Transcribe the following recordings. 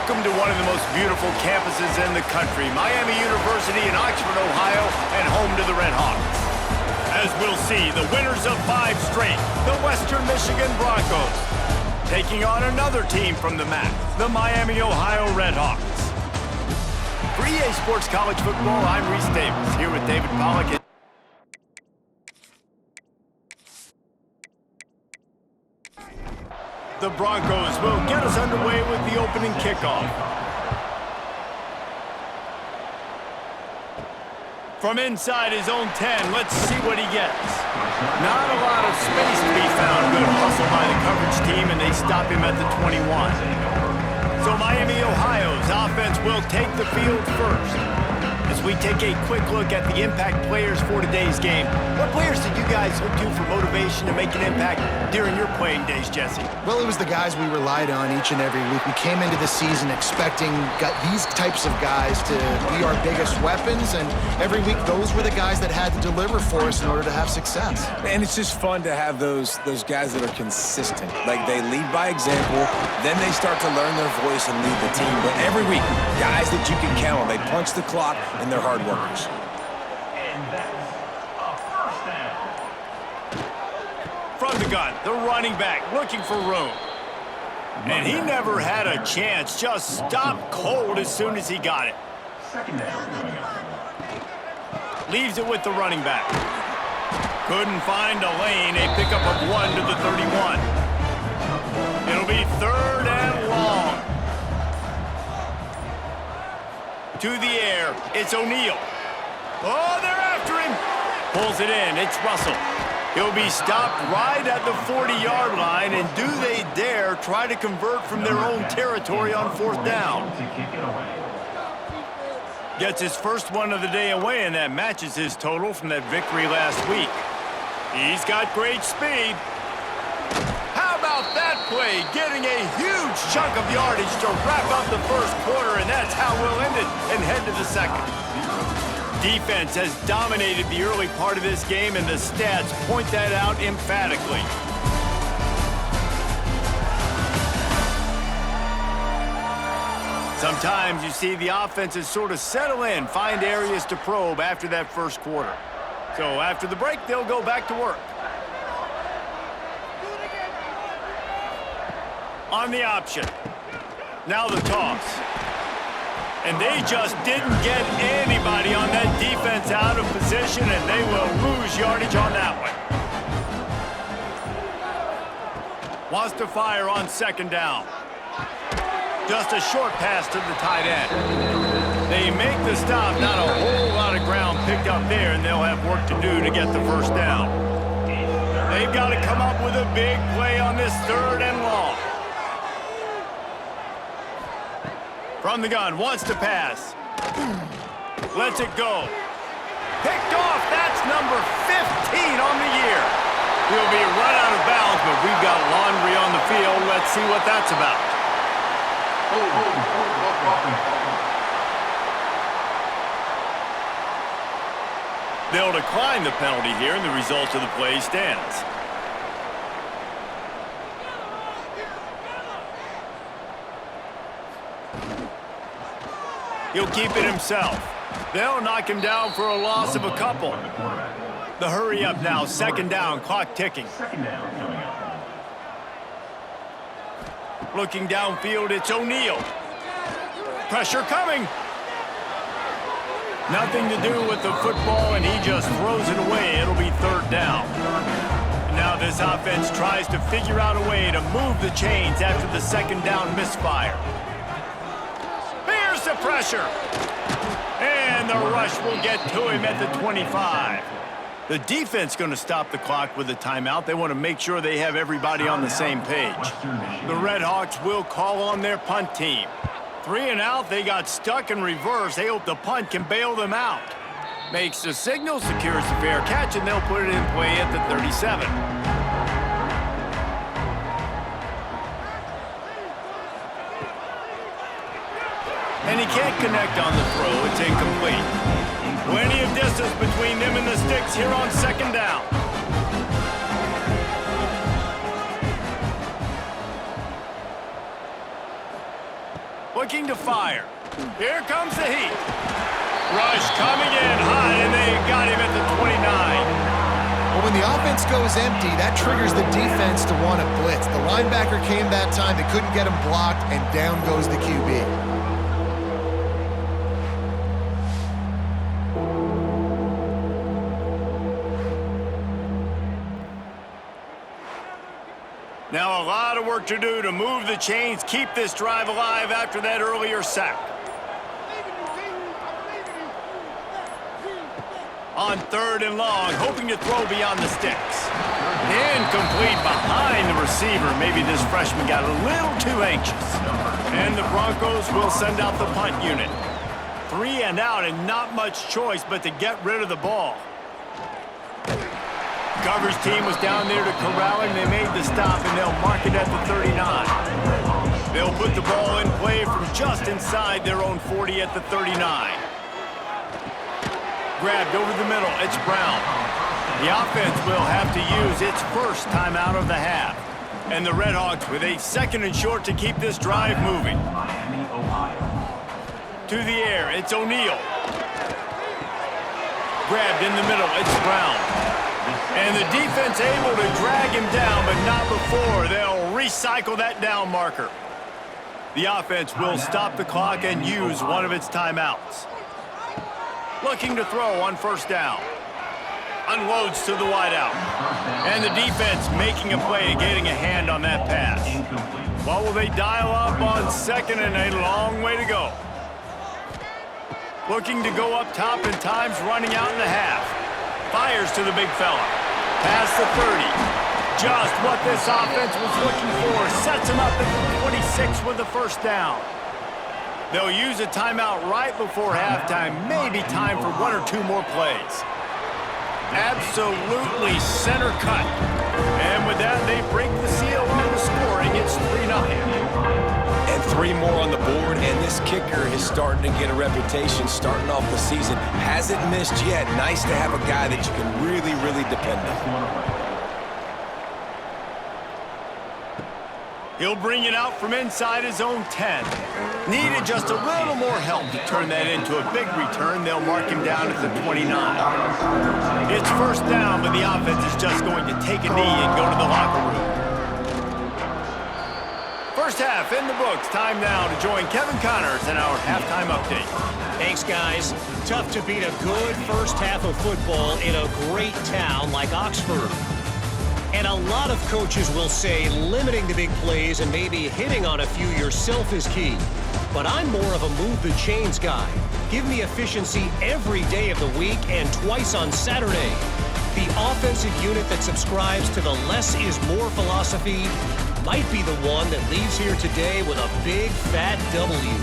Welcome to one of the most beautiful campuses in the country, Miami University in Oxford, Ohio, and home to the Red Hawks. As we'll see, the winners of 5 straight, the Western Michigan Broncos, taking on another team from the MAC, the Miami, Ohio Red Hawks. For EA Sports College Football, I'm Reese Davis, here with David Pollack. The Broncos will get us underway with the opening kickoff. From inside his own 10, let's see what he gets. Not a lot of space to be found. Good hustle by the coverage team, and they stop him at the 21. So Miami, Ohio's offense will take the field first. As we take a quick look at the impact players for today's game, what players did you guys look to for motivation to make an impact during your playing days, Jesse? Well, it was the guys we relied on each and every week. We came into the season expecting these types of guys to be our biggest weapons, and every week those were the guys that had to deliver for us in order to have success. And it's just fun to have those guys that are consistent. Like, they lead by example, then they start to learn their voice and lead the team. But every week, guys that you can count on, they punch the clock, and they're hard workers. And that's a first down. From the gun, the running back looking for room. And he never had a chance, just stopped cold as soon as he got it. Second down. Leaves it with the running back. Couldn't find a lane, a pickup of 1 to the 31. It'll be 3rd and long. To the air, it's O'Neal. Oh, they're after him. Pulls it in, it's Russell. He'll be stopped right at the 40-yard line, and do they dare try to convert from their own territory on 4th down? To kick it away. Gets his first one of the day away, and that matches his total from that victory last week. He's got great speed. How about that play? Getting a huge chunk of yardage to wrap up the first quarter, and that's how we'll end it and head to the second. Defense has dominated the early part of this game, and the stats point that out emphatically. Sometimes you see the offenses sort of settle in, find areas to probe after that first quarter. So after the break, they'll go back to work. On the option. Now the toss. And they just didn't get anybody on that defense out of position, and they will lose yardage on that one. Wants to fire on 2nd down. Just a short pass to the tight end. They make the stop, not a whole lot of ground picked up there, and they'll have work to do to get the first down. They've got to come up with a big play on this 3rd and long. From the gun, wants to pass. Lets it go. Picked off, that's number 15 on the year. He'll be run out of bounds, but we've got laundry on the field. Let's see what that's about. They'll decline the penalty here, and the result of the play stands. He'll keep it himself. They'll knock him down for a loss of a couple. The hurry up now, 2nd down, clock ticking. Second down coming up. Looking downfield, it's O'Neal. Pressure coming. Nothing to do with the football, and he just throws it away. It'll be 3rd down. And now this offense tries to figure out a way to move the chains after the 2nd down misfire. Here's the pressure. And the rush will get to him at the 25. The defense going to stop the clock with a timeout. They want to make sure they have everybody on the same page. The Red Hawks will call on their punt team. 3 and out, they got stuck in reverse. They hope the punt can bail them out. Makes the signal, secures the fair catch, and they'll put it in play at the 37. And he can't connect on the throw. It's incomplete. Plenty of distance between them and the sticks here on 2nd down. Looking to fire. Here comes the heat. Rush coming in hot, and they got him at the 29. Well, when the offense goes empty, that triggers the defense to want to blitz. The linebacker came that time. They couldn't get him blocked, and down goes the QB. Now a lot of work to do to move the chains, keep this drive alive after that earlier sack. On 3rd and long, hoping to throw beyond the sticks. Incomplete behind the receiver. Maybe this freshman got a little too anxious. And the Broncos will send out the punt unit. 3 and out, and not much choice but to get rid of the ball. Coverage team was down there to corral him. They made the stop, and they'll mark it at the 39. They'll put the ball in play from just inside their own 40 at the 39. Grabbed over the middle. It's Brown. The offense will have to use its first timeout of the half. And the Redhawks with a 2nd and short to keep this drive moving. To the air. It's O'Neal. Grabbed in the middle. It's Brown. And the defense able to drag him down, but not before they'll recycle that down marker. The offense will stop the clock and use one of its timeouts. Looking to throw on 1st down. Unloads to the wideout. And the defense making a play, getting a hand on that pass. What will they dial up on 2nd and a long way to go? Looking to go up top, and time's running out in the half. Fires to the big fella. Past the 30. Just what this offense was looking for. Sets him up at the 26 with the 1st down. They'll use a timeout right before halftime. Maybe time for 1 or 2 more plays. Absolutely center cut. And with that, they break the seal on the scoring. It's 3-0. And 3 more on the board, and this kicker is starting to get a reputation starting off the season. Hasn't missed yet. Nice to have a guy that you can really, really depend on. He'll bring it out from inside his own 10. Needed just a little more help to turn that into a big return. They'll mark him down at the 29. It's 1st down, but the offense is just going to take a knee and go to the locker room. First half in the books. Time now to join Kevin Connors in our halftime update. Thanks, guys. Tough to beat a good first half of football in a great town like Oxford. And a lot of coaches will say limiting the big plays and maybe hitting on a few yourself is key. But I'm more of a move the chains guy. Give me efficiency every day of the week and twice on Saturday. The offensive unit that subscribes to the less is more philosophy might be the one that leaves here today with a big fat W.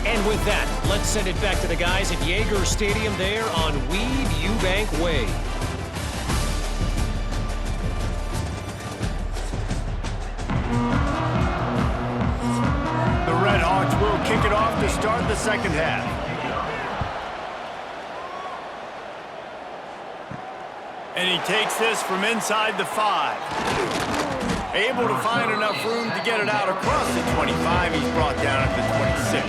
And with that, let's send it back to the guys at Yager Stadium there on Weed Eubank Way. The Redhawks will kick it off to start the 2nd half. And he takes this from inside the 5. Able to find enough room to get it out across the 25. He's brought down at the 26.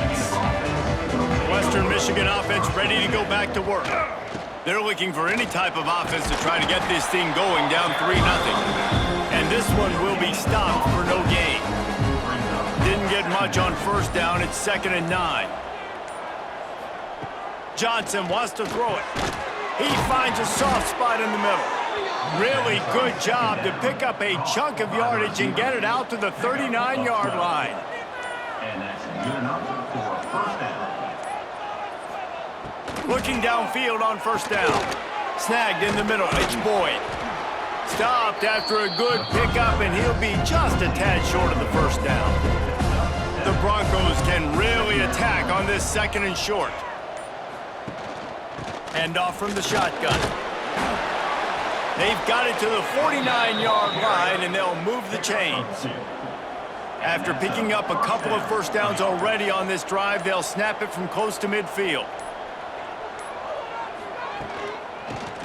Western Michigan offense ready to go back to work. They're looking for any type of offense to try to get this thing going down 3-0. And this one will be stopped for no gain. Didn't get much on 1st down. It's 2nd and 9. Johnson wants to throw it. He finds a soft spot in the middle. Really good job to pick up a chunk of yardage and get it out to the 39-yard line. And that's good enough for a 1st down. Looking downfield on 1st down. Snagged in the middle. It's Boyd. Stopped after a good pickup, and he'll be just a tad short of the 1st down. The Broncos can really attack on this 2nd and short. Hand off from the shotgun. They've got it to the 49-yard line, and they'll move the chains. After picking up a couple of 1st downs already on this drive, they'll snap it from close to midfield.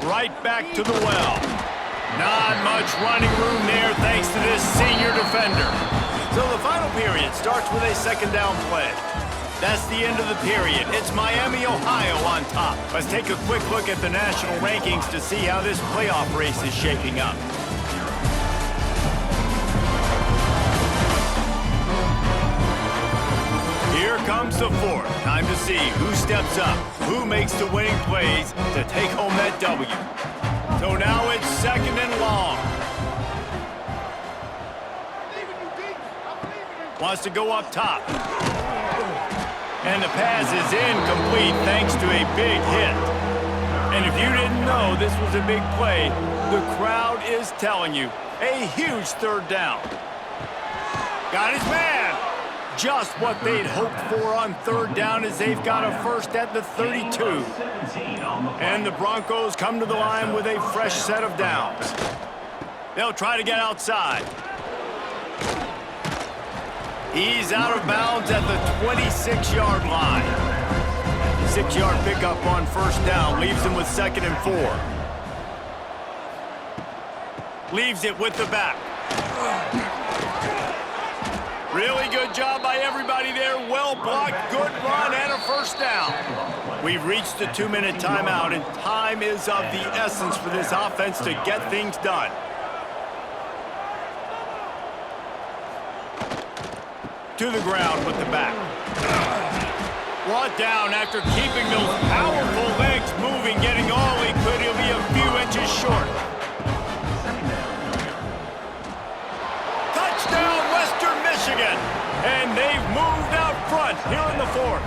Right back to the well. Not much running room there thanks to this senior defender. So the final period starts with a second down play. That's the end of the period. It's Miami, Ohio on top. Let's take a quick look at the national rankings to see how this playoff race is shaping up. Here comes the fourth. Time to see who steps up, who makes the winning plays to take home that W. So now it's second and long. Wants to go up top. And the pass is incomplete thanks to a big hit. And if you didn't know this was a big play, the crowd is telling you. A huge third down. Got his man. Just what they'd hoped for on third down as they've got a first at the 32. And the Broncos come to the line with a fresh set of downs. They'll try to get outside. He's out of bounds at the 26-yard line. 6-yard pickup on first down leaves him with 2nd and 4. Leaves it with the back. Really good job by everybody there. Well blocked, good run, and a first down. We've reached the 2-minute timeout, and time is of the essence for this offense to get things done. To the ground with the back. Brought down after keeping those powerful legs moving, getting all he could. He'll be a few inches short. Touchdown, Western Michigan. And they've moved out front here in the fourth.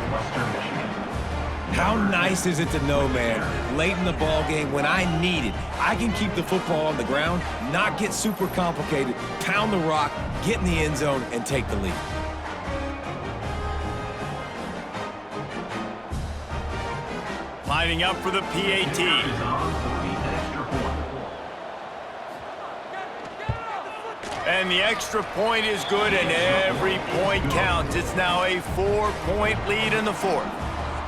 How nice is it to know, man, late in the ball game when I need it, I can keep the football on the ground, not get super complicated, pound the rock, get in the end zone, and take the lead. Lining up for the PAT. And the extra point is good, and every point counts. It's now a 4-point lead in the fourth.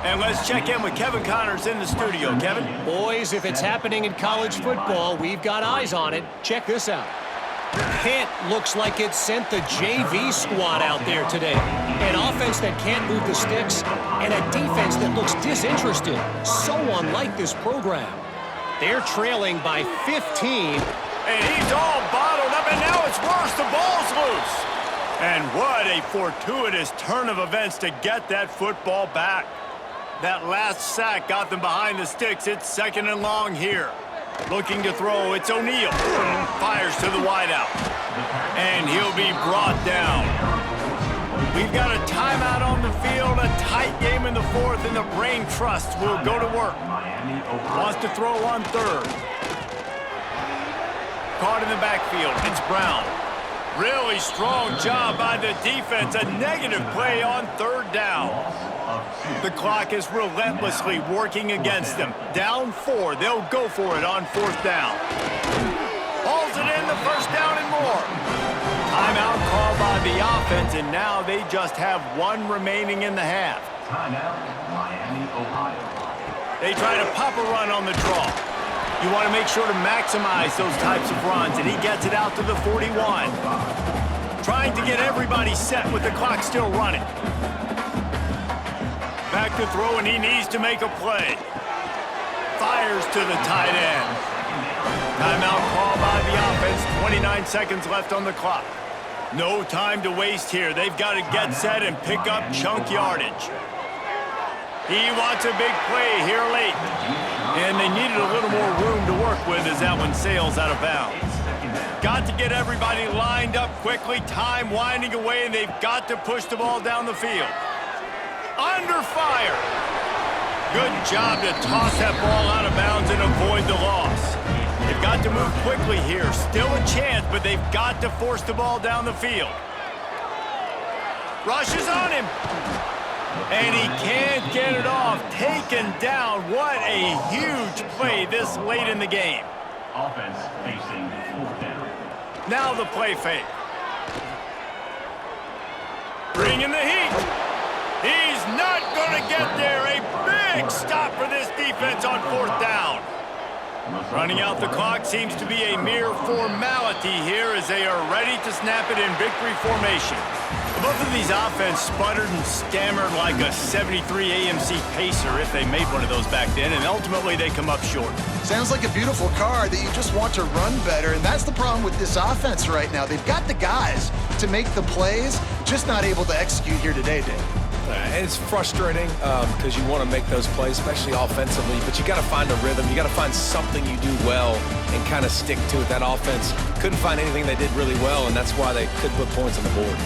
And let's check in with Kevin Connors in the studio. Kevin? Boys, if it's happening in college football, we've got eyes on it. Check this out. Pitt looks like it sent the JV squad out there today. An offense that can't move the sticks and a defense that looks disinterested. So unlike this program. They're trailing by 15. And he's all bottled up, and now it's worse. The ball's loose. And what a fortuitous turn of events to get that football back. That last sack got them behind the sticks. It's 2nd and long here. Looking to throw, it's O'Neal. Fires to the wideout. And he'll be brought down. We've got a timeout on the field, a tight game in the fourth, and the Brain Trust will go to work. Wants to throw on third. Caught in the backfield, it's Brown. Really strong job by the defense. A negative play on third down. The clock is relentlessly working against them. Down 4, they'll go for it on fourth down. Hauls it in, the first down and more. Timeout called by the offense, and now they just have 1 remaining in the half. Timeout, Miami, Ohio. They try to pop a run on the draw. You want to make sure to maximize those types of runs, and he gets it out to the 41. Trying to get everybody set with the clock still running. Back to throw, and he needs to make a play. Fires to the tight end. Timeout call by the offense. 29 seconds left on the clock. No time to waste here. They've got to get set and pick up chunk yardage. He wants a big play here late. And they needed a little more room to work with as that one sails out of bounds. Got to get everybody lined up quickly. Time winding away, and they've got to push the ball down the field. Under fire. Good job to toss that ball out of bounds and avoid the loss. They've got to move quickly here. Still a chance, but they've got to force the ball down the field. Rushes on him. And he can't get it off. Taken down. What a huge play this late in the game. Offense facing fourth down. Now the play fake. Bringing the heat. He's not going to get there. A big stop for this defense on fourth down. Running out the clock seems to be a mere formality here as they are ready to snap it in victory formation. Both of these offense sputtered and stammered like a 73 AMC Pacer if they made one of those back then, and ultimately they come up short. Sounds like a beautiful car that you just want to run better, and that's the problem with this offense right now. They've got the guys to make the plays, just not able to execute here today, Dave. And it's frustrating because you want to make those plays, especially offensively, but you got to find a rhythm. You got to find something you do well and kind of stick to it. That offense couldn't find anything they did really well, and that's why they couldn't put points on the board.